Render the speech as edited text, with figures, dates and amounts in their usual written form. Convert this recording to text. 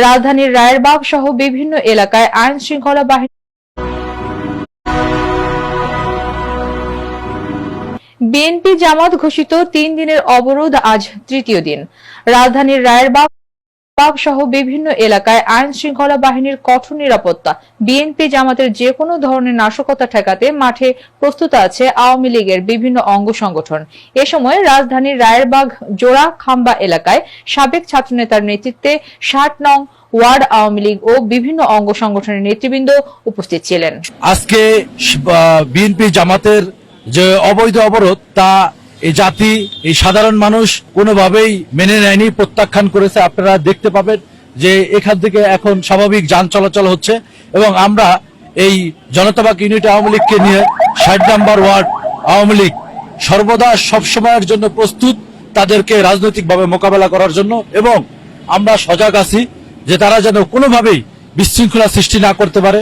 রাজধানীর রায়েরবাগ সহ বিভিন্ন এলাকায় আইন শৃঙ্খলা বাহিনী বিএনপি জামাত ঘোষিত 3 দিনের অবরোধ আজ তৃতীয় দিন। রাজধানীর রায়েরবাগ সহ বিভিন্ন এলাকায় আইন শৃঙ্খলা বাহিনীর কঠোর নিরাপত্তা। বিএনপি জামাতের যে কোনো ধরনের নাশকতা ঠেকাতে মাঠে প্রস্তুত আছে আওয়ামী লীগের বিভিন্ন অঙ্গ সংগঠন। এ সময় রাজধানীর রায়েরবাগ জোড়া খাম্বা এলাকায় সাবেক ছাত্রনেতার নেতৃত্বে 60 নং ওয়ার্ড আওয়ামী লীগ ও বিভিন্ন অঙ্গ সংগঠনের নেতৃবৃন্দ উপস্থিত ছিলেন। আজকে বিএনপি জামাতের যে অবৈধ অবরোধ তা এই জাতি, এই সাধারণ মানুষ কোনোভাবেই মেনে নেয়নি, প্রত্যাখ্যান করেছে। আপনারা দেখতে পাবেন যে এখান থেকে এখন স্বাভাবিক যান চলাচল হচ্ছে এবং আমরা এই জনতাবাগ ইউনিট আওয়ামী লীগকে নিয়ে 60 নম্বর ওয়ার্ড আওয়ামী লীগ সর্বদা সবসময়ের জন্য প্রস্তুত তাদেরকে রাজনৈতিকভাবে মোকাবেলা করার জন্য, এবং আমরা সজাগ আছি যে তারা যেন কোনোভাবেই বিশৃঙ্খলা সৃষ্টি না করতে পারে।